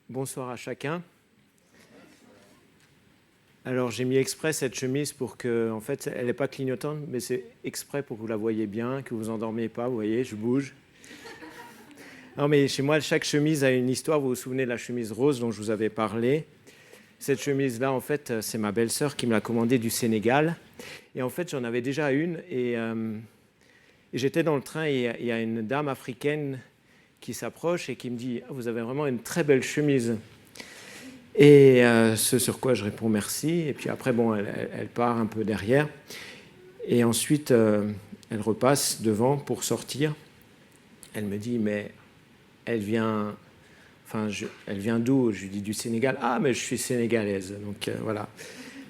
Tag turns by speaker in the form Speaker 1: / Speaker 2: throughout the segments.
Speaker 1: Bonsoir à chacun. Alors j'ai mis exprès cette chemise pour que, en fait, elle n'est pas clignotante, mais c'est exprès pour que vous la voyez bien, que vous endormiez pas. Vous voyez, je bouge. Non, mais chez moi, chaque chemise a une histoire. Vous vous souvenez de la chemise rose dont je vous avais parlé? Cette chemise-là, en fait, c'est ma belle-sœur qui me l'a commandée du Sénégal. Et en fait, j'en avais déjà une. Et j'étais dans le train et il y a une dame africaine qui s'approche et qui me dit « Vous avez vraiment une très belle chemise ». Et ce sur quoi je réponds merci. Et puis après, bon, elle part un peu derrière. Et ensuite, elle repasse devant pour sortir. Elle me dit, mais elle vient d'où? Je lui dis du Sénégal. Ah, mais je suis sénégalaise. Donc voilà.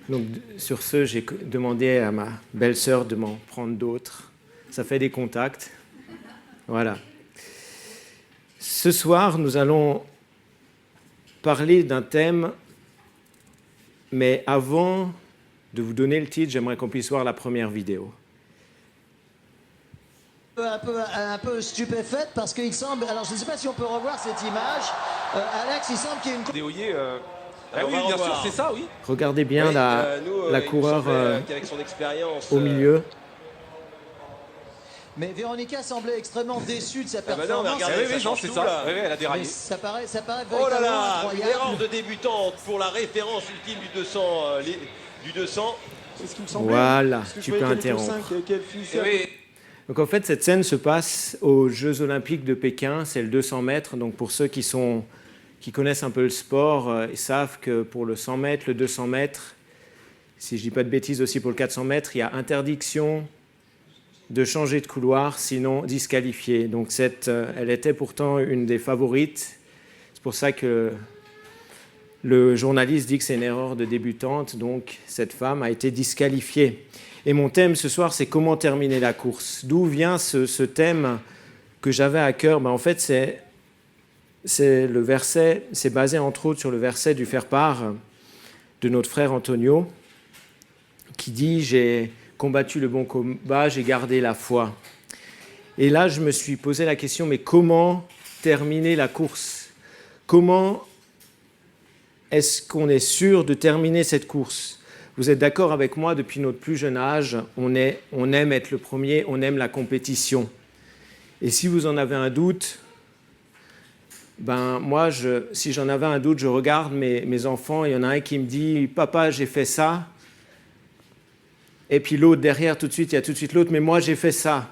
Speaker 1: Donc sur ce, j'ai demandé à ma belle-sœur de m'en prendre d'autres. Ça fait des contacts. Voilà. Ce soir, nous allons parler d'un thème, mais avant de vous donner le titre, j'aimerais qu'on puisse voir la première vidéo.
Speaker 2: Un peu stupéfaite parce qu'il semble, alors je ne sais pas si on peut revoir cette image, Alex, il semble qu'il y ait une...
Speaker 3: Déoyer, ah oui, bien sûr, c'est ça, oui.
Speaker 1: Regardez bien
Speaker 3: Oui,
Speaker 1: la coureure
Speaker 3: qu'avec son expérience,
Speaker 1: au milieu.
Speaker 2: Mais Véronica semblait extrêmement déçue de sa
Speaker 3: Ah bah non, mais
Speaker 2: performance.
Speaker 3: regardez, oui, non, c'est ça.
Speaker 4: là.
Speaker 3: Oui, elle a
Speaker 2: Mais
Speaker 3: déraillé.
Speaker 2: ça paraît
Speaker 4: Oh là
Speaker 2: véritablement
Speaker 4: là, une
Speaker 2: incroyable.
Speaker 4: erreur de débutante pour la référence ultime du 200. Du 200.
Speaker 5: C'est ce qui me semblait.
Speaker 1: Voilà,
Speaker 5: Parce que je
Speaker 1: tu
Speaker 5: voyais
Speaker 1: peux
Speaker 5: qu'elle était au
Speaker 1: interrompre.
Speaker 5: 5, qu'elle finissait
Speaker 3: Et oui,
Speaker 1: Donc en fait, cette scène se passe aux Jeux Olympiques de Pékin, c'est le 200 mètres. Donc pour ceux qui connaissent un peu le sport, ils savent que pour le 100 mètres, le 200 mètres, si je ne dis pas de bêtises aussi pour le 400 mètres, il y a interdiction de changer de couloir, sinon disqualifiée. Donc elle était pourtant une des favorites. C'est pour ça que le journaliste dit que c'est une erreur de débutante, donc cette femme a été disqualifiée. Et mon thème ce soir, c'est comment terminer la course. D'où vient ce thème que j'avais à cœur? En fait, c'est le verset, c'est basé entre autres sur le verset du faire-part de notre frère Antonio, qui dit « J'ai combattu le bon combat, j'ai gardé la foi ». Et là, je me suis posé la question, mais comment terminer la course? Comment est-ce qu'on est sûr de terminer cette course? Vous êtes d'accord avec moi, depuis notre plus jeune âge, on aime être le premier, on aime la compétition. Et si vous en avez un doute, moi, si j'en avais un doute, je regarde mes enfants, il y en a un qui me dit « Papa, j'ai fait ça ». Et puis l'autre derrière, tout de suite, il y a tout de suite l'autre, mais moi j'ai fait ça.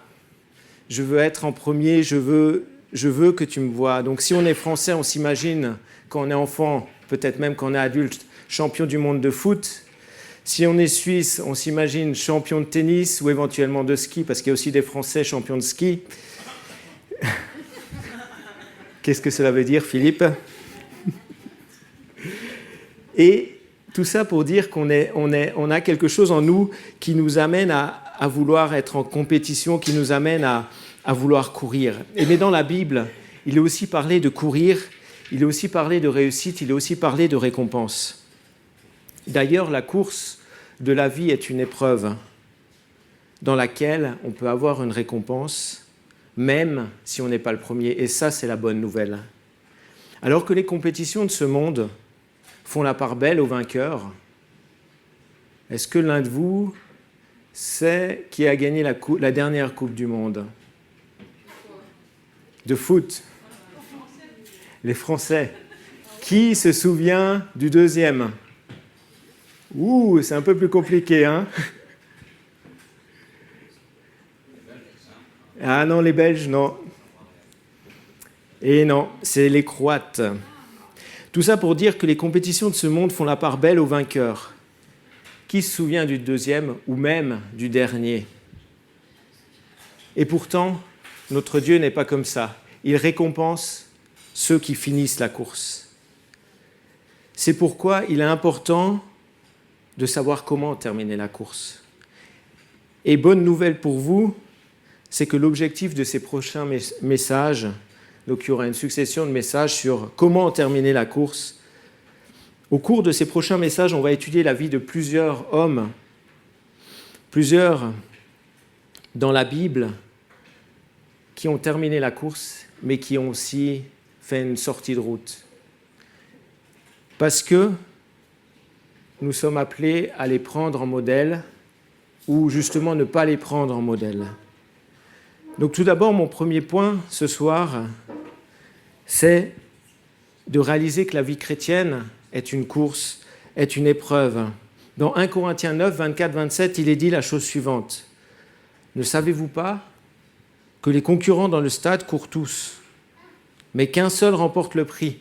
Speaker 1: Je veux être en premier, je veux que tu me vois. Donc si on est français, on s'imagine, quand on est enfant, peut-être même quand on est adulte, champion du monde de foot. Si on est suisse, on s'imagine champion de tennis ou éventuellement de ski, parce qu'il y a aussi des Français champions de ski. Qu'est-ce que cela veut dire, Philippe? Et tout ça pour dire qu'on a quelque chose en nous qui nous amène à vouloir être en compétition, qui nous amène à vouloir courir. Mais dans la Bible, il est aussi parlé de courir, il est aussi parlé de réussite, il est aussi parlé de récompense. D'ailleurs, la course de la vie est une épreuve dans laquelle on peut avoir une récompense, même si on n'est pas le premier. Et ça, c'est la bonne nouvelle. Alors que les compétitions de ce monde font la part belle aux vainqueurs, est-ce que l'un de vous sait qui a gagné la dernière Coupe du Monde de foot? Les Français. Qui se souvient du deuxième? Ouh, c'est un peu plus compliqué, hein? Ah non, les Belges, non. Et non, c'est les Croates. Tout ça pour dire que les compétitions de ce monde font la part belle aux vainqueurs. Qui se souvient du deuxième ou même du dernier? Et pourtant, notre Dieu n'est pas comme ça. Il récompense ceux qui finissent la course. C'est pourquoi il est important de savoir comment terminer la course. Et bonne nouvelle pour vous, c'est que l'objectif de ces prochains messages, donc il y aura une succession de messages sur comment terminer la course. Au cours de ces prochains messages, on va étudier la vie de plusieurs hommes, plusieurs dans la Bible, qui ont terminé la course, mais qui ont aussi fait une sortie de route. Parce que nous sommes appelés à les prendre en modèle ou justement ne pas les prendre en modèle. Donc tout d'abord, mon premier point ce soir, c'est de réaliser que la vie chrétienne est une course, est une épreuve. Dans 1 Corinthiens 9, 24, 27, il est dit la chose suivante. Ne savez-vous pas que les concurrents dans le stade courent tous, mais qu'un seul remporte le prix?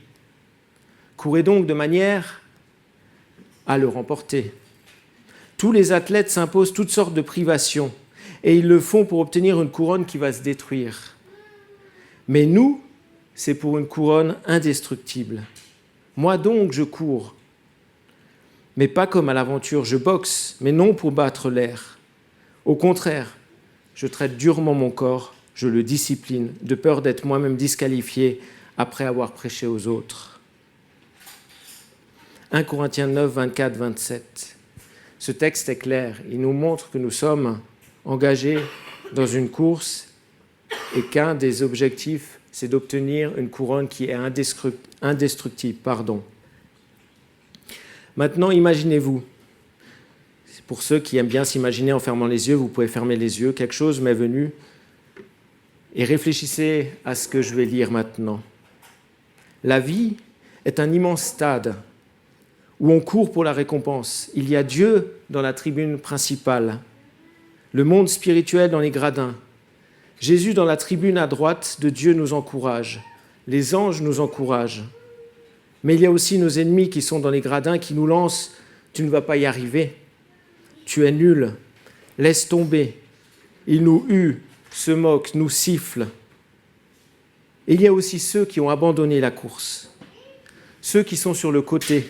Speaker 1: Courez donc de manière à le remporter. Tous les athlètes s'imposent toutes sortes de privations, et ils le font pour obtenir une couronne qui va se détruire. Mais nous, c'est pour une couronne indestructible. Moi donc, je cours, mais pas comme à l'aventure, je boxe, mais non pour battre l'air. Au contraire, je traite durement mon corps, je le discipline, de peur d'être moi-même disqualifié après avoir prêché aux autres. 1 Corinthiens 9, 24, 27. Ce texte est clair, il nous montre que nous sommes engagés dans une course et qu'un des objectifs, c'est d'obtenir une couronne qui est indestructible. Maintenant, imaginez-vous, pour ceux qui aiment bien s'imaginer en fermant les yeux, vous pouvez fermer les yeux, quelque chose m'est venu, et réfléchissez à ce que je vais lire maintenant. La vie est un immense stade où on court pour la récompense. Il y a Dieu dans la tribune principale, le monde spirituel dans les gradins. Jésus dans la tribune à droite de Dieu nous encourage, les anges nous encouragent. Mais il y a aussi nos ennemis qui sont dans les gradins, qui nous lancent « Tu ne vas pas y arriver, tu es nul, laisse tomber ». Ils nous huent, se moquent, nous sifflent. Et il y a aussi ceux qui ont abandonné la course, ceux qui sont sur le côté,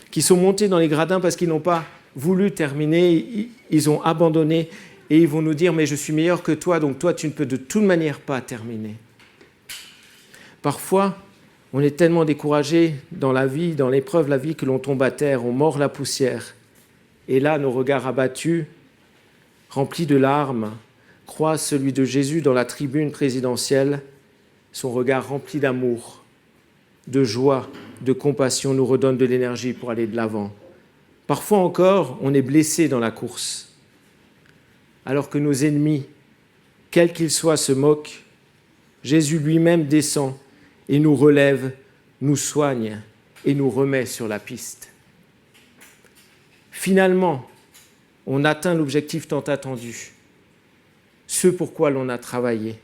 Speaker 1: qui sont montés dans les gradins parce qu'ils n'ont pas voulu terminer, ils ont abandonné et ils vont nous dire « Mais je suis meilleur que toi, donc toi tu ne peux de toute manière pas terminer ». Parfois, on est tellement découragé dans la vie, dans l'épreuve de la vie, que l'on tombe à terre, on mord la poussière. Et là, nos regards abattus, remplis de larmes, croisent celui de Jésus dans la tribune présidentielle. Son regard rempli d'amour, de joie, de compassion nous redonne de l'énergie pour aller de l'avant. Parfois encore, on est blessé dans la course, alors que nos ennemis, quels qu'ils soient, se moquent. Jésus lui-même descend et nous relève, nous soigne et nous remet sur la piste. Finalement, on atteint l'objectif tant attendu, ce pourquoi l'on a travaillé,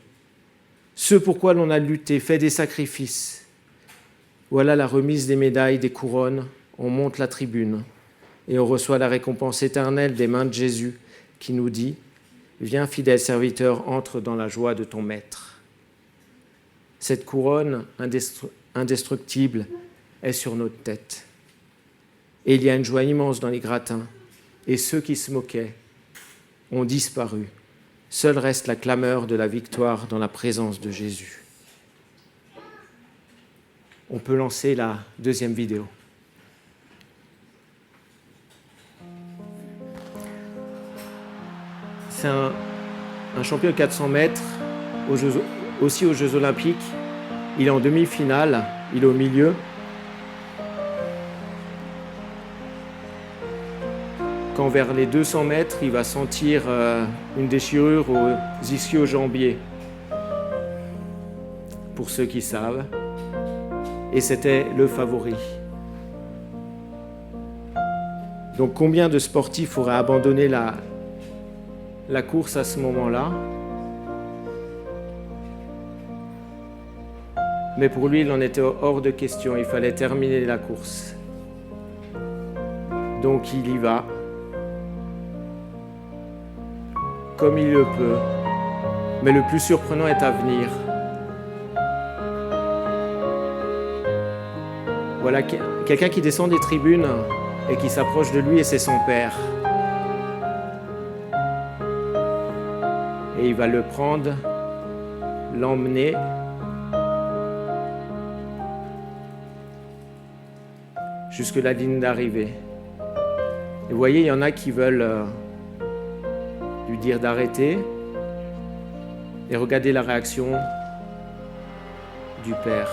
Speaker 1: ce pourquoi l'on a lutté, fait des sacrifices. Voilà la remise des médailles, des couronnes, on monte la tribune et on reçoit la récompense éternelle des mains de Jésus qui nous dit « Viens, fidèle serviteur, entre dans la joie de ton maître ». Cette couronne indestructible est sur notre tête. Et il y a une joie immense dans les gradins. Et ceux qui se moquaient ont disparu. Seule reste la clameur de la victoire dans la présence de Jésus. On peut lancer la deuxième vidéo. C'est un champion de 400 mètres aussi aux Jeux Olympiques. Il est en demi-finale, il est au milieu. Quand vers les 200 mètres, il va sentir une déchirure aux ischio-jambiers. Pour ceux qui savent. Et c'était le favori. Donc combien de sportifs auraient abandonné la course à ce moment-là? Mais pour lui, il en était hors de question. Il fallait terminer la course. Donc il y va. Comme il le peut. Mais le plus surprenant est à venir. Voilà quelqu'un qui descend des tribunes et qui s'approche de lui, et c'est son père. Et il va le prendre, l'emmener jusque la ligne d'arrivée. Et vous voyez, il y en a qui veulent lui dire d'arrêter. Et regardez la réaction du père.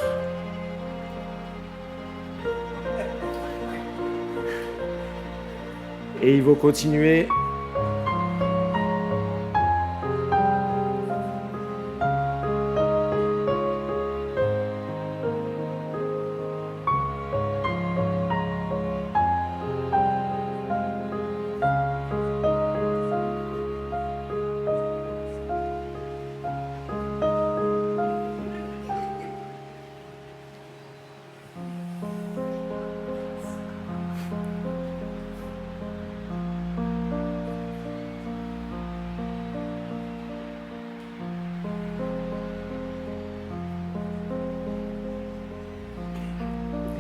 Speaker 1: Et ils vont continuer.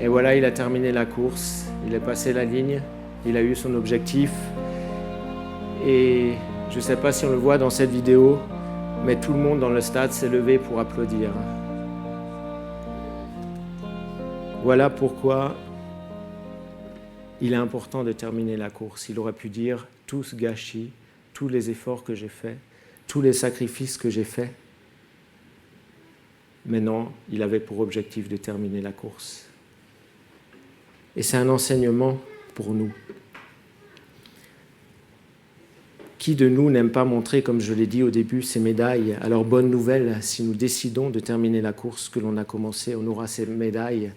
Speaker 1: Et voilà, il a terminé la course, il est passé la ligne, il a eu son objectif. Et je ne sais pas si on le voit dans cette vidéo, mais tout le monde dans le stade s'est levé pour applaudir. Voilà pourquoi il est important de terminer la course. Il aurait pu dire tout ce gâchis, tous les efforts que j'ai faits, tous les sacrifices que j'ai faits. Mais non, il avait pour objectif de terminer la course. Et c'est un enseignement pour nous. Qui de nous n'aime pas montrer, comme je l'ai dit au début, ses médailles? Alors, bonne nouvelle, si nous décidons de terminer la course que l'on a commencée, on aura ces médailles,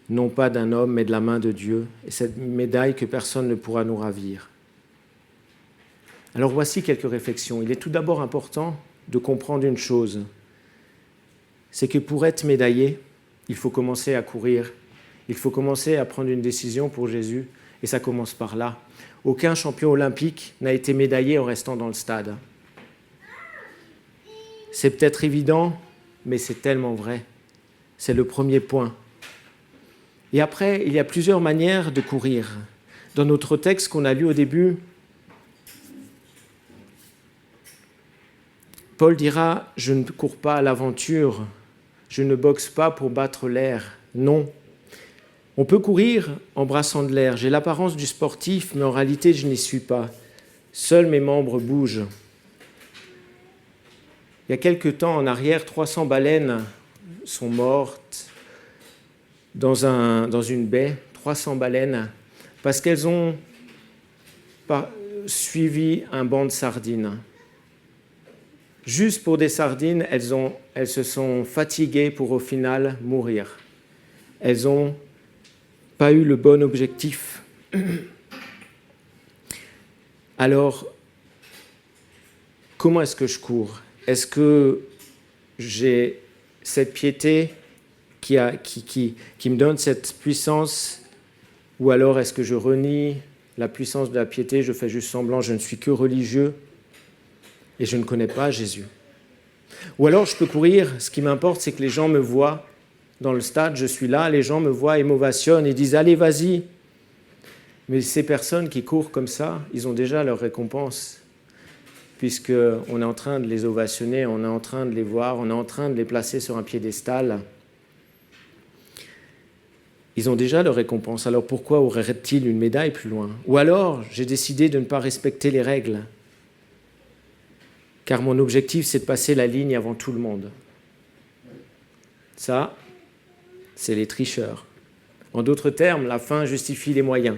Speaker 1: non pas d'un homme, mais de la main de Dieu, et cette médaille que personne ne pourra nous ravir. Alors, voici quelques réflexions. Il est tout d'abord important de comprendre une chose, c'est que pour être médaillé, il faut commencer à courir. Il faut commencer à prendre une décision pour Jésus, et ça commence par là. Aucun champion olympique n'a été médaillé en restant dans le stade. C'est peut-être évident, mais c'est tellement vrai. C'est le premier point. Et après, il y a plusieurs manières de courir. Dans notre texte qu'on a lu au début, Paul dira « Je ne cours pas à l'aventure, je ne boxe pas pour battre l'air. » Non. On peut courir en brassant de l'air. J'ai l'apparence du sportif, mais en réalité, je n'y suis pas. Seuls mes membres bougent. Il y a quelque temps en arrière, 300 baleines sont mortes dans une baie. 300 baleines, parce qu'elles ont suivi un banc de sardines. Juste pour des sardines, elles se sont fatiguées pour au final mourir. Elles ont pas eu le bon objectif. Alors, comment est-ce que je cours? Est-ce que j'ai cette piété qui me donne cette puissance, ou alors est-ce que je renie la puissance de la piété, je fais juste semblant, je ne suis que religieux et je ne connais pas Jésus? Ou alors je peux courir, ce qui m'importe, c'est que les gens me voient dans le stade, je suis là, les gens me voient et m'ovationnent et disent « Allez, vas-y !» Mais ces personnes qui courent comme ça, ils ont déjà leur récompense, puisqu'on est en train de les ovationner, on est en train de les voir, on est en train de les placer sur un piédestal. Ils ont déjà leur récompense, alors pourquoi aurait-il une médaille plus loin? Ou alors, j'ai décidé de ne pas respecter les règles, car mon objectif, c'est de passer la ligne avant tout le monde. Ça, c'est les tricheurs. En d'autres termes, la fin justifie les moyens.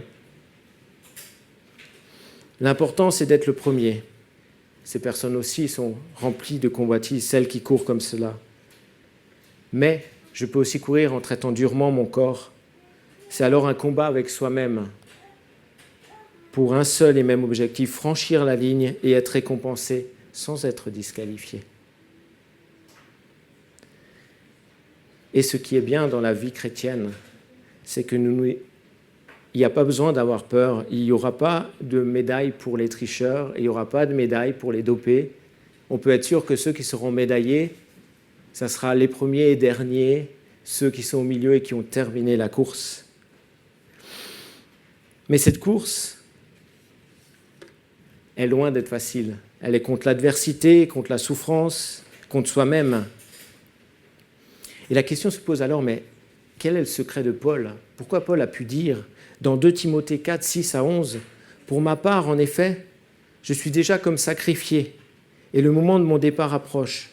Speaker 1: L'important, c'est d'être le premier. Ces personnes aussi sont remplies de convoitises, celles qui courent comme cela. Mais je peux aussi courir en traitant durement mon corps. C'est alors un combat avec soi-même pour un seul et même objectif, franchir la ligne et être récompensé sans être disqualifié. Et ce qui est bien dans la vie chrétienne, c'est que il n'y a pas besoin d'avoir peur. Il n'y aura pas de médaille pour les tricheurs, il n'y aura pas de médaille pour les dopés. On peut être sûr que ceux qui seront médaillés, ça sera les premiers et derniers, ceux qui sont au milieu et qui ont terminé la course. Mais cette course est loin d'être facile. Elle est contre l'adversité, contre la souffrance, contre soi-même. Et la question se pose alors, mais quel est le secret de Paul? Pourquoi Paul a pu dire dans 2 Timothée 4, 6 à 11, « Pour ma part, en effet, je suis déjà comme sacrifié, et le moment de mon départ approche.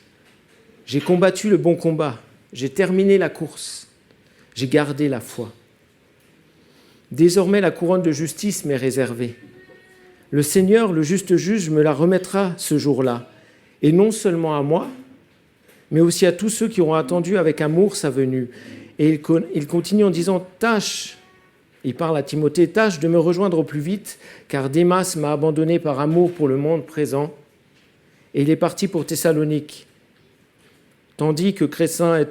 Speaker 1: J'ai combattu le bon combat, j'ai terminé la course, j'ai gardé la foi. » Désormais, la couronne de justice m'est réservée. Le Seigneur, le juste juge, me la remettra ce jour-là, et non seulement à moi, mais aussi à tous ceux qui auront attendu avec amour sa venue. Et il continue en disant « Tâche », il parle à Timothée, « Tâche de me rejoindre au plus vite, car Démas m'a abandonné par amour pour le monde présent, et il est parti pour Thessalonique, tandis que Crescens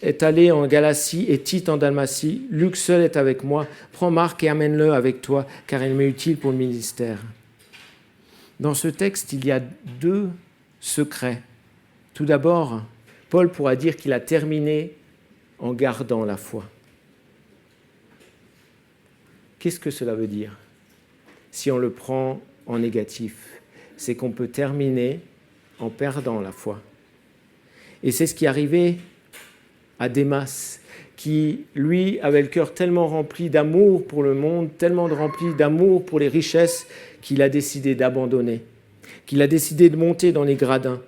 Speaker 1: est allé en Galatie et Tite en Dalmatie. Luc seul est avec moi. Prends Marc et amène-le avec toi, car il m'est utile pour le ministère. » Dans ce texte, il y a 2 secrets. Tout d'abord, Paul pourra dire qu'il a terminé en gardant la foi. Qu'est-ce que cela veut dire? Si on le prend en négatif, c'est qu'on peut terminer en perdant la foi. Et c'est ce qui est arrivé à Démas, qui, lui, avait le cœur tellement rempli d'amour pour le monde, tellement rempli d'amour pour les richesses, qu'il a décidé d'abandonner, qu'il a décidé de monter dans les gradins,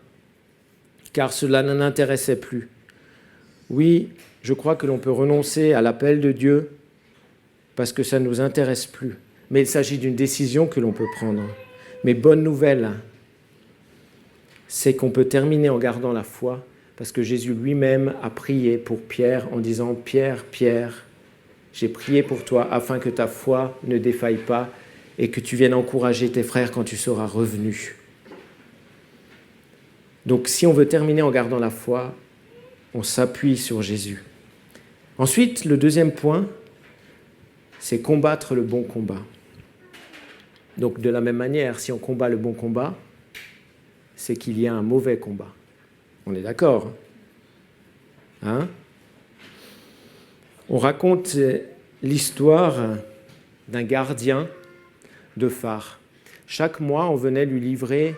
Speaker 1: car cela ne l'intéressait plus. Oui, je crois que l'on peut renoncer à l'appel de Dieu parce que ça ne nous intéresse plus. Mais il s'agit d'une décision que l'on peut prendre. Mais bonne nouvelle, c'est qu'on peut terminer en gardant la foi parce que Jésus lui-même a prié pour Pierre en disant « Pierre, Pierre, j'ai prié pour toi afin que ta foi ne défaille pas et que tu viennes encourager tes frères quand tu seras revenu. » Donc si on veut terminer en gardant la foi, on s'appuie sur Jésus. Ensuite, le deuxième point, c'est combattre le bon combat. Donc de la même manière, si on combat le bon combat, c'est qu'il y a un mauvais combat. On est d'accord, hein? On raconte l'histoire d'un gardien de phare. Chaque mois, on venait lui livrer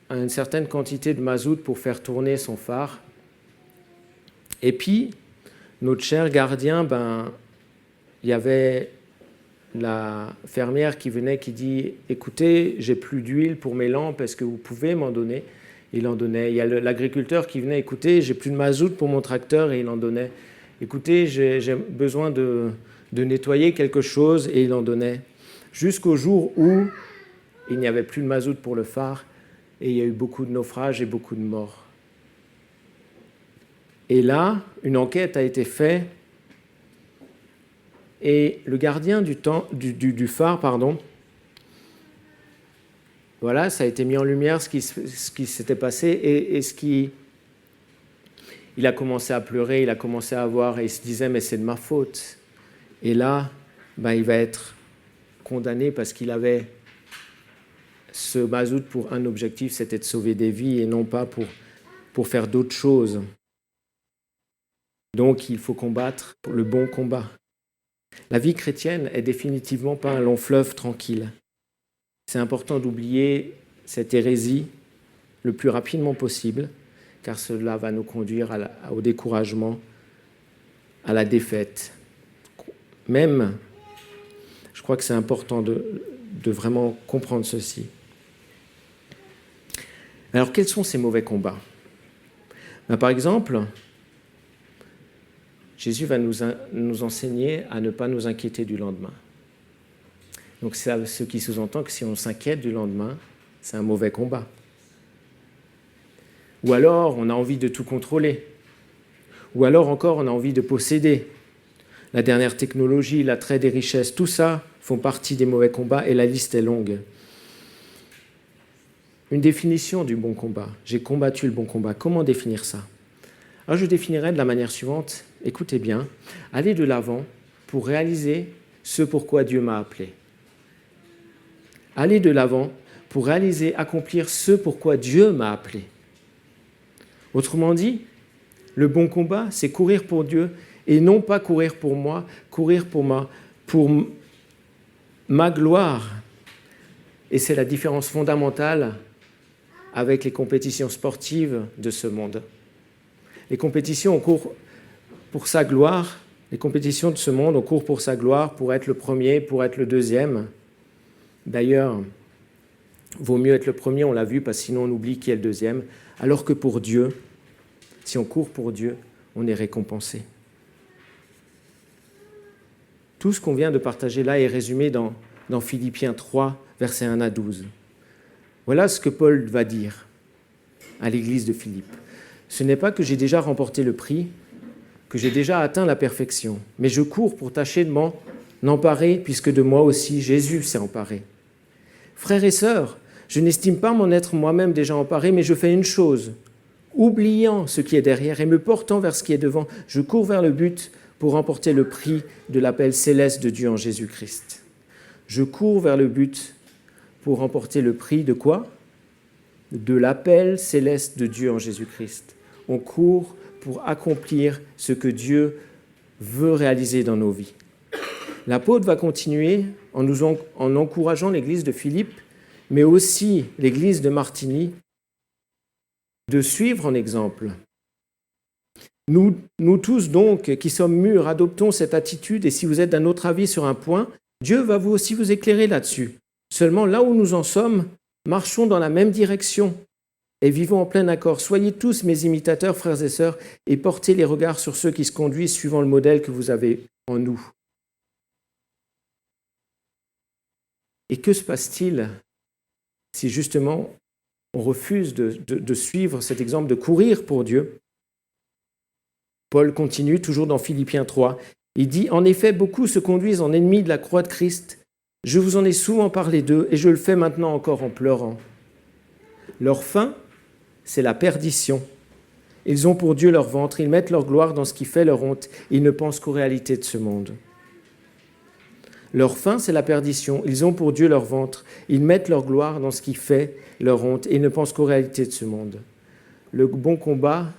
Speaker 1: une certaine quantité de mazout pour faire tourner son phare. Et puis, notre cher gardien, il y avait la fermière qui venait, qui dit « Écoutez, j'ai plus d'huile pour mes lampes, est-ce que vous pouvez m'en donner ?» Il en donnait. Il y a l'agriculteur qui venait « Écoutez, j'ai plus de mazout pour mon tracteur » et il en donnait. « Écoutez, j'ai besoin de nettoyer quelque chose » et il en donnait. Jusqu'au jour où il n'y avait plus de mazout pour le phare et il y a eu beaucoup de naufrages et beaucoup de morts. Et là, une enquête a été faite et le gardien du phare, voilà, ça a été mis en lumière ce qui s'était passé et il a commencé à pleurer, il a commencé à voir et il se disait mais c'est de ma faute. Et là, il va être condamné parce qu'il avait ce mazout pour un objectif, c'était de sauver des vies et non pas pour faire d'autres choses. Donc il faut combattre le bon combat. La vie chrétienne est définitivement pas un long fleuve tranquille. C'est important d'oublier cette hérésie le plus rapidement possible, car cela va nous conduire au découragement, à la défaite. Même, je crois que c'est important de vraiment comprendre ceci. Alors, quels sont ces mauvais combats? Par exemple, Jésus va nous enseigner à ne pas nous inquiéter du lendemain. Donc, c'est ce qui sous-entend que si on s'inquiète du lendemain, c'est un mauvais combat. Ou alors, on a envie de tout contrôler. Ou alors encore, on a envie de posséder. La dernière technologie, l'attrait des richesses, tout ça font partie des mauvais combats et la liste est longue. Une définition du bon combat. J'ai combattu le bon combat. Comment définir ça? Alors, je définirais de la manière suivante. Écoutez bien. Aller de l'avant pour réaliser ce pourquoi Dieu m'a appelé. Aller de l'avant pour réaliser, accomplir ce pourquoi Dieu m'a appelé. Autrement dit, le bon combat, c'est courir pour Dieu et non pas courir pour moi, courir pour ma gloire. Et c'est la différence fondamentale avec les compétitions sportives de ce monde. Les compétitions, on court pour sa gloire. Les compétitions de ce monde, on court pour sa gloire, pour être le premier, pour être le deuxième. D'ailleurs, vaut mieux être le premier, on l'a vu, parce que sinon on oublie qui est le deuxième. Alors que pour Dieu, si on court pour Dieu, on est récompensé. Tout ce qu'on vient de partager là est résumé dans Philippiens 3, versets 1 à 12. Voilà ce que Paul va dire à l'église de Philippe. Ce n'est pas que j'ai déjà remporté le prix, que j'ai déjà atteint la perfection, mais je cours pour tâcher de m'en emparer, puisque de moi aussi Jésus s'est emparé. Frères et sœurs, je n'estime pas m'en être moi-même déjà emparé, mais je fais une chose, oubliant ce qui est derrière et me portant vers ce qui est devant, je cours vers le but pour remporter le prix de l'appel céleste de Dieu en Jésus-Christ. Je cours vers le but pour remporter le prix de quoi ? De l'appel céleste de Dieu en Jésus-Christ. On court pour accomplir ce que Dieu veut réaliser dans nos vies. L'apôtre va continuer en encourageant l'église de Philippe, mais aussi l'église de Martigny, de suivre en exemple. Nous tous donc, qui sommes mûrs, adoptons cette attitude, et si vous êtes d'un autre avis sur un point, Dieu va vous aussi vous éclairer là-dessus. Seulement, là où nous en sommes, marchons dans la même direction et vivons en plein accord. Soyez tous mes imitateurs, frères et sœurs, et portez les regards sur ceux qui se conduisent suivant le modèle que vous avez en nous. Et que se passe-t-il si justement on refuse de suivre cet exemple, de courir pour Dieu ? Paul continue, toujours dans Philippiens 3. Il dit « En effet, beaucoup se conduisent en ennemis de la croix de Christ. Je vous en ai souvent parlé d'eux, et je le fais maintenant encore en pleurant. Leur fin, c'est la perdition. Ils ont pour Dieu leur ventre, ils mettent leur gloire dans ce qui fait leur honte, ils ne pensent qu'aux réalités de ce monde. Leur fin, c'est la perdition. Ils ont pour Dieu leur ventre, ils mettent leur gloire dans ce qui fait leur honte, et ils ne pensent qu'aux réalités de ce monde. Le bon combat,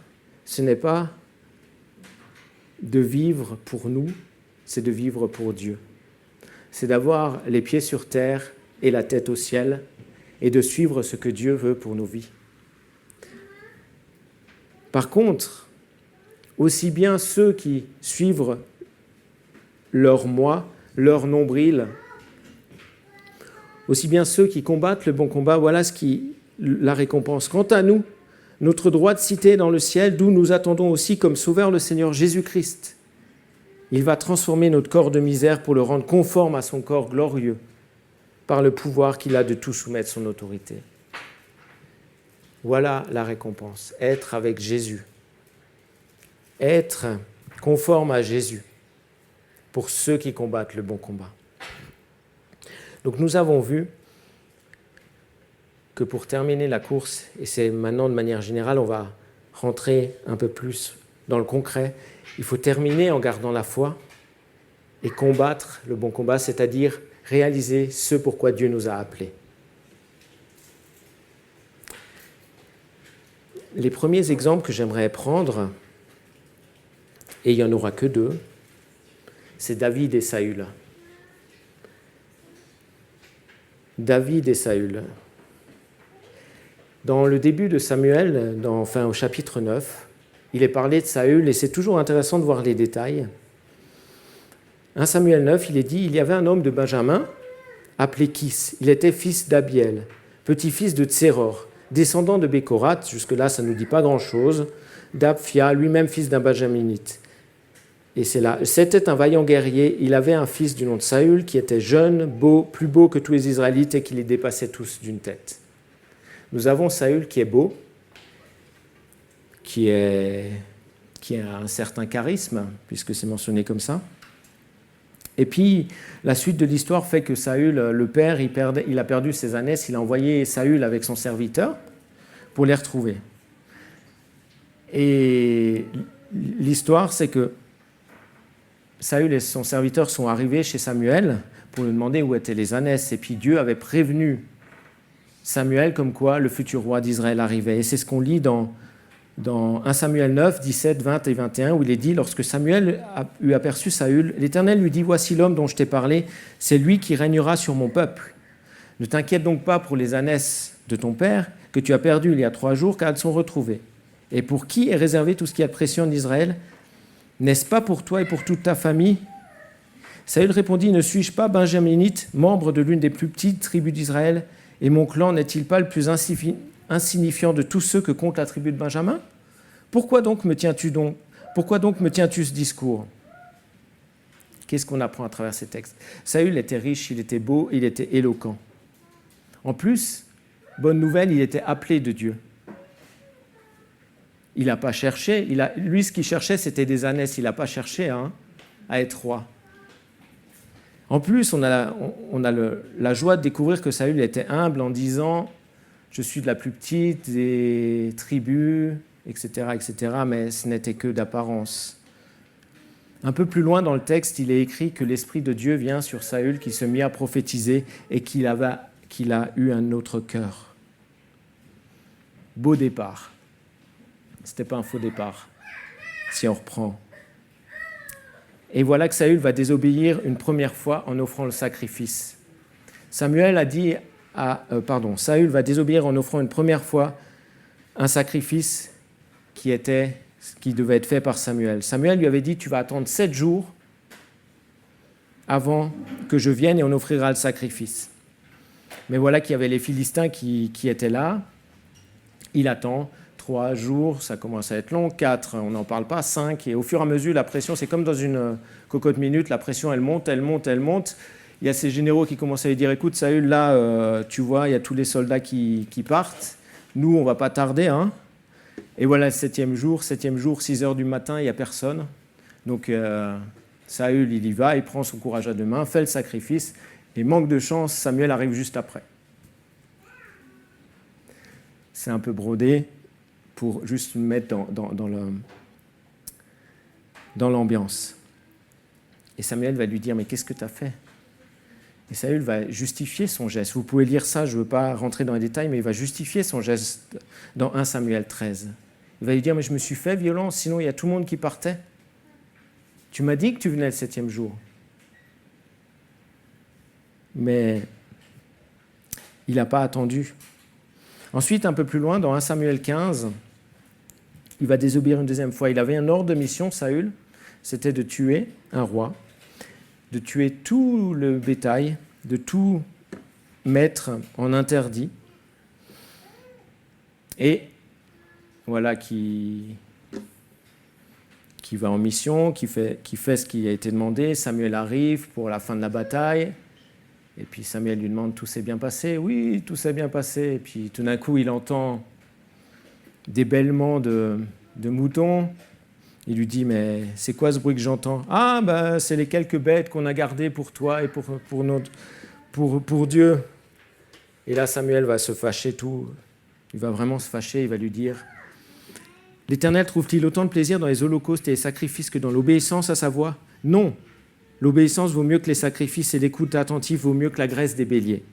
Speaker 1: ce n'est pas de vivre pour nous, c'est de vivre pour Dieu. C'est d'avoir les pieds sur terre et la tête au ciel et de suivre ce que Dieu veut pour nos vies. Par contre, aussi bien ceux qui suivent leur moi, leur nombril, aussi bien ceux qui combattent le bon combat, voilà la récompense. Quant à nous, notre droite cité dans le ciel, d'où nous attendons aussi comme sauveur le Seigneur Jésus-Christ. Il va transformer notre corps de misère pour le rendre conforme à son corps glorieux, par le pouvoir qu'il a de tout soumettre son autorité. Voilà la récompense, être avec Jésus, être conforme à Jésus, pour ceux qui combattent le bon combat. Donc nous avons vu que pour terminer la course, et c'est maintenant de manière générale, on va rentrer un peu plus dans le concret, il faut terminer en gardant la foi et combattre le bon combat, c'est-à-dire réaliser ce pourquoi Dieu nous a appelés. Les premiers exemples que j'aimerais prendre, et il n'y en aura que deux, c'est David et Saül. David et Saül. Dans le début de Samuel, au chapitre 9, il est parlé de Saül, et c'est toujours intéressant de voir les détails. 1 Samuel 9, il est dit « Il y avait un homme de Benjamin, appelé Kis. Il était fils d'Abiel, petit-fils de Tséror, descendant de Bécorat, jusque-là ça ne nous dit pas grand-chose, d'Abphia, lui-même fils d'un Benjaminite. Et c'est là, c'était un vaillant guerrier, il avait un fils du nom de Saül qui était jeune, beau, plus beau que tous les Israélites et qui les dépassait tous d'une tête. » Nous avons Saül qui est beau, qui a un certain charisme, puisque c'est mentionné comme ça. Et puis, la suite de l'histoire fait que Saül, le père, il a perdu ses ânesses, il a envoyé Saül avec son serviteur pour les retrouver. Et l'histoire, c'est que Saül et son serviteur sont arrivés chez Samuel pour lui demander où étaient les ânesses. Et puis Dieu avait prévenu Samuel comme quoi le futur roi d'Israël arrivait. Et c'est ce qu'on lit dans 1 Samuel 9, 17, 20 et 21, où il est dit « Lorsque Samuel eut aperçu Saül, l'Éternel lui dit « Voici l'homme dont je t'ai parlé, c'est lui qui régnera sur mon peuple. Ne t'inquiète donc pas pour les ânesses de ton père, que tu as perdues il y a 3 jours, car elles sont retrouvées. Et pour qui est réservé tout ce qui est de précieux en Israël ? N'est-ce pas pour toi et pour toute ta famille ?» Saül répondit « Ne suis-je pas benjaminite, membre de l'une des plus petites tribus d'Israël, et mon clan n'est-il pas le plus insignifiant de tous ceux que compte la tribu de Benjamin ? Pourquoi donc me tiens-tu ce discours ? Qu'est-ce qu'on apprend à travers ces textes? Saül était riche, il était beau, il était éloquent. En plus, bonne nouvelle, il était appelé de Dieu. Il n'a pas cherché, lui ce qu'il cherchait c'était des ânesses, il n'a pas cherché à être roi. En plus, on a la joie de découvrir que Saül était humble en disant « Je suis de la plus petite des tribus, etc. etc. » mais ce n'était que d'apparence. Un peu plus loin dans le texte, il est écrit que l'Esprit de Dieu vient sur Saül qui se mit à prophétiser et qu'il a eu un autre cœur. Beau départ. Ce n'était pas un faux départ, si on reprend. Et voilà que Saül va désobéir une première fois en offrant le sacrifice. Saül va désobéir en offrant une première fois un sacrifice qui devait être fait par Samuel. Samuel lui avait dit « Tu vas attendre 7 jours avant que je vienne et on offrira le sacrifice. » Mais voilà qu'il y avait les Philistins qui étaient là. Il attend 3 jours, ça commence à être long, 4, on n'en parle pas, 5, et au fur et à mesure, la pression, c'est comme dans une cocotte minute, la pression, elle monte. Il y a ces généraux qui commencent à lui dire, écoute, Saül, là, tu vois, il y a tous les soldats qui partent, nous, on ne va pas tarder, Et voilà le 7e jour, 6 heures du matin, il n'y a personne. Donc, Saül, il y va, il prend son courage à deux mains, fait le sacrifice, et manque de chance, Samuel arrive juste après. C'est un peu brodé, pour juste me mettre dans l'ambiance. Et Samuel va lui dire, mais qu'est-ce que tu as fait? Et Saül va justifier son geste. Vous pouvez lire ça, je ne veux pas rentrer dans les détails, mais il va justifier son geste dans 1 Samuel 13. Il va lui dire, mais je me suis fait violence, sinon il y a tout le monde qui partait. Tu m'as dit que tu venais le 7e jour. Mais il n'a pas attendu. Ensuite, un peu plus loin, dans 1 Samuel 15, il va désobéir une deuxième fois. Il avait un ordre de mission, Saül, c'était de tuer un roi, de tuer tout le bétail, de tout mettre en interdit. Et voilà qui va en mission, qui fait ce qui a été demandé. Samuel arrive pour la fin de la bataille. Et puis Samuel lui demande, tout s'est bien passé? Oui, tout s'est bien passé. Et puis tout d'un coup, il entend des bêlements de moutons. Il lui dit, mais c'est quoi ce bruit que j'entends? Ah, ben, c'est les quelques bêtes qu'on a gardées pour toi et pour Dieu. Et là, Samuel va se fâcher il va vraiment se fâcher, il va lui dire, l'Éternel trouve-t-il autant de plaisir dans les holocaustes et les sacrifices que dans l'obéissance à sa voix? Non. L'obéissance vaut mieux que les sacrifices et l'écoute attentive vaut mieux que la graisse des béliers.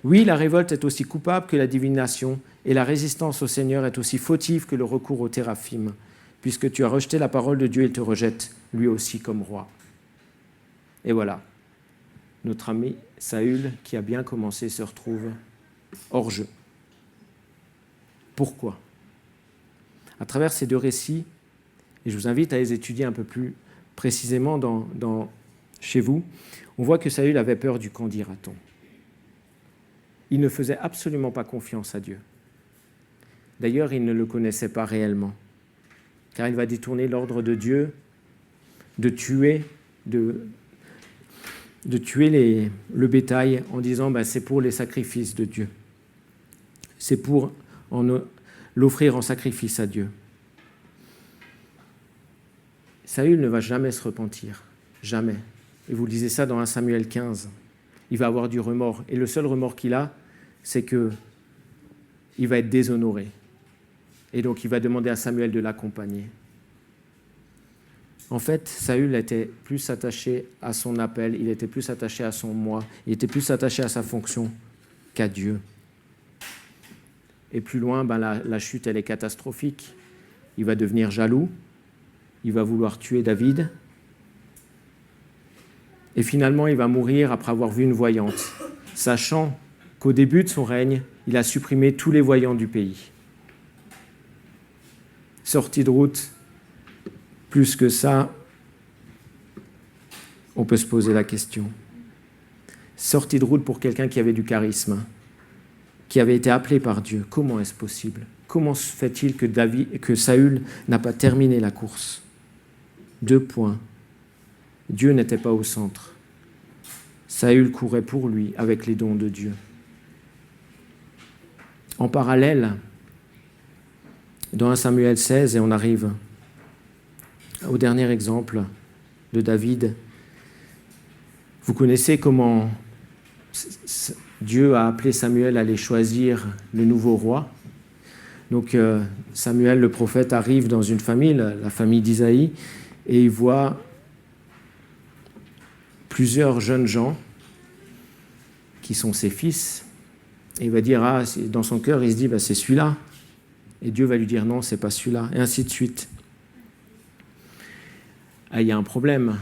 Speaker 1: Oui, la révolte est aussi coupable que la divination, et la résistance au Seigneur est aussi fautive que le recours au téraphim, puisque tu as rejeté la parole de Dieu, il te rejette, lui aussi comme roi. Et voilà, notre ami Saül, qui a bien commencé, se retrouve hors jeu. Pourquoi? À travers ces deux récits, et je vous invite à les étudier un peu plus précisément chez vous, on voit que Saül avait peur du qu'en dira-t-on. Il ne faisait absolument pas confiance à Dieu. D'ailleurs, il ne le connaissait pas réellement, car il va détourner l'ordre de Dieu de tuer le bétail en disant c'est pour les sacrifices de Dieu. C'est pour l'offrir en sacrifice à Dieu. Saül ne va jamais se repentir, jamais. Et vous lisez ça dans 1 Samuel 15. Il va avoir du remords. Et le seul remords qu'il a, c'est qu'il va être déshonoré. Et donc il va demander à Samuel de l'accompagner. En fait, Saül était plus attaché à son appel, il était plus attaché à son moi, il était plus attaché à sa fonction qu'à Dieu. Et plus loin, la chute, elle est catastrophique. Il va devenir jaloux, il va vouloir tuer David, et finalement, il va mourir après avoir vu une voyante, sachant qu'au début de son règne, il a supprimé tous les voyants du pays. Sortie de route, plus que ça, on peut se poser la question. Sortie de route pour quelqu'un qui avait du charisme, qui avait été appelé par Dieu. Comment est-ce possible? Comment se fait-il que Saül n'a pas terminé la course? 2 points. Dieu n'était pas au centre. Saül courait pour lui avec les dons de Dieu. En parallèle, dans 1 Samuel 16, et on arrive au dernier exemple de David, vous connaissez comment Dieu a appelé Samuel à aller choisir le nouveau roi. Donc Samuel, le prophète, arrive dans une famille, la famille d'Isaïe, et il voit plusieurs jeunes gens qui sont ses fils. Et il va dire, dans son cœur, il se dit, c'est celui-là. Et Dieu va lui dire, non, c'est pas celui-là, et ainsi de suite. Il y a un problème,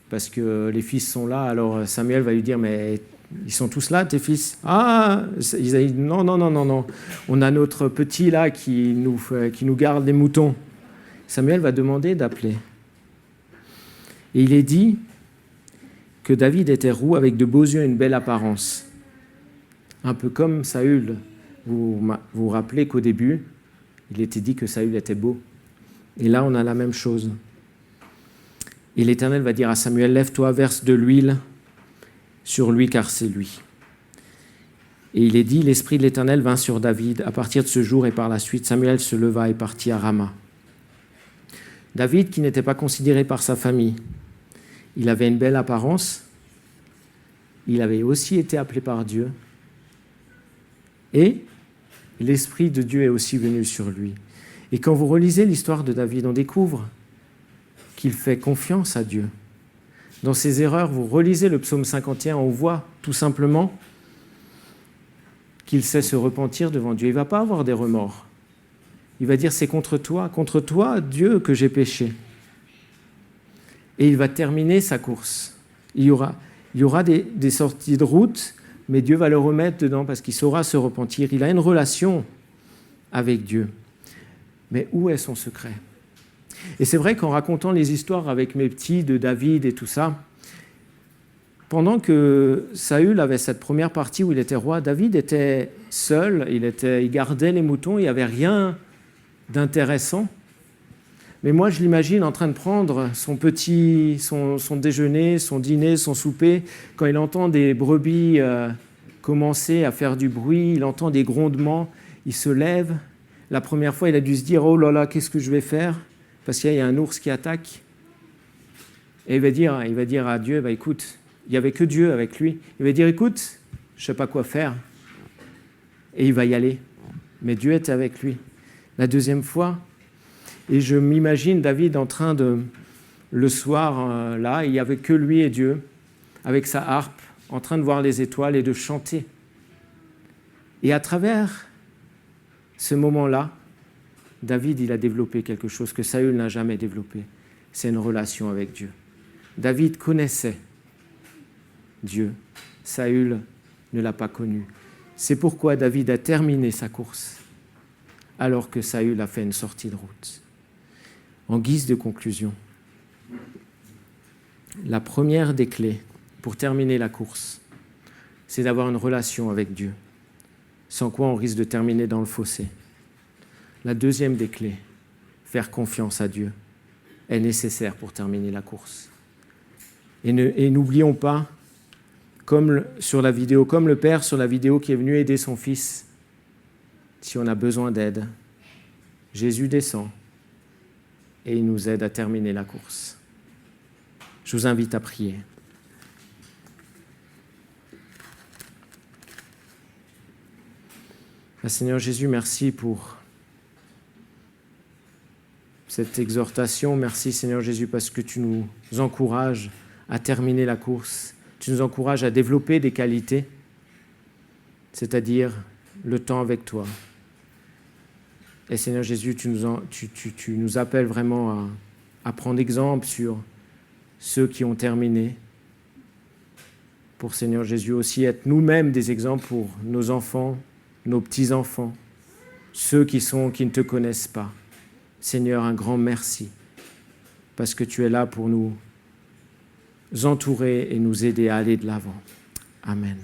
Speaker 1: parce que les fils sont là, alors Samuel va lui dire, mais ils sont tous là, tes fils? Isaïe, non, on a notre petit là qui nous garde les moutons. Samuel va demander d'appeler. Et il est dit que David était roux avec de beaux yeux et une belle apparence. Un peu comme Saül. Vous vous rappelez qu'au début, il était dit que Saül était beau. Et là, on a la même chose. Et l'Éternel va dire à Samuel, lève-toi, verse de l'huile sur lui, car c'est lui. Et il est dit, l'Esprit de l'Éternel vint sur David à partir de ce jour, et par la suite, Samuel se leva et partit à Rama. David, qui n'était pas considéré par sa famille, il avait une belle apparence, il avait aussi été appelé par Dieu, et l'Esprit de Dieu est aussi venu sur lui. Et quand vous relisez l'histoire de David, on découvre qu'il fait confiance à Dieu. Dans ses erreurs, vous relisez le psaume 51, on voit tout simplement qu'il sait se repentir devant Dieu. Il ne va pas avoir des remords. Il va dire, c'est contre toi, Dieu, que j'ai péché. Et il va terminer sa course. Il y aura des sorties de route, mais Dieu va le remettre dedans parce qu'il saura se repentir. Il a une relation avec Dieu. Mais où est son secret ? Et c'est vrai qu'en racontant les histoires avec mes petits de David et tout ça, pendant que Saül avait cette première partie où il était roi, David était seul, il gardait les moutons, il n'y avait rien d'intéressant. Mais moi, je l'imagine en train de prendre son déjeuner, son dîner, son souper, quand il entend des brebis commencer à faire du bruit, il entend des grondements, il se lève. La première fois, il a dû se dire « Oh là là, qu'est-ce que je vais faire ?» Parce qu'il y a un ours qui attaque. Et il va dire à Dieu, écoute, il n'y avait que Dieu avec lui. Il va dire, écoute, je ne sais pas quoi faire. Et il va y aller. Mais Dieu était avec lui. La deuxième fois, et je m'imagine David en train de, le soir, là, il n'y avait que lui et Dieu, avec sa harpe, en train de voir les étoiles et de chanter. Et à travers ce moment-là, David, il a développé quelque chose que Saül n'a jamais développé. C'est une relation avec Dieu. David connaissait Dieu. Saül ne l'a pas connu. C'est pourquoi David a terminé sa course, alors que Saül a fait une sortie de route. En guise de conclusion, la première des clés pour terminer la course, c'est d'avoir une relation avec Dieu, sans quoi on risque de terminer dans le fossé. La deuxième des clés, faire confiance à Dieu, est nécessaire pour terminer la course. Et n'oublions pas, comme le père sur la vidéo qui est venu aider son fils, si on a besoin d'aide, Jésus descend et il nous aide à terminer la course. Je vous invite à prier. Seigneur Jésus, merci pour cette exhortation. Merci Seigneur Jésus parce que tu nous encourages à terminer la course. Tu nous encourages à développer des qualités, c'est-à-dire le temps avec toi. Et Seigneur Jésus, tu nous appelles vraiment à prendre exemple sur ceux qui ont terminé. Pour Seigneur Jésus aussi être nous-mêmes des exemples pour nos enfants, nos petits-enfants, ceux qui ne te connaissent pas. Seigneur, un grand merci, parce que tu es là pour nous entourer et nous aider à aller de l'avant. Amen.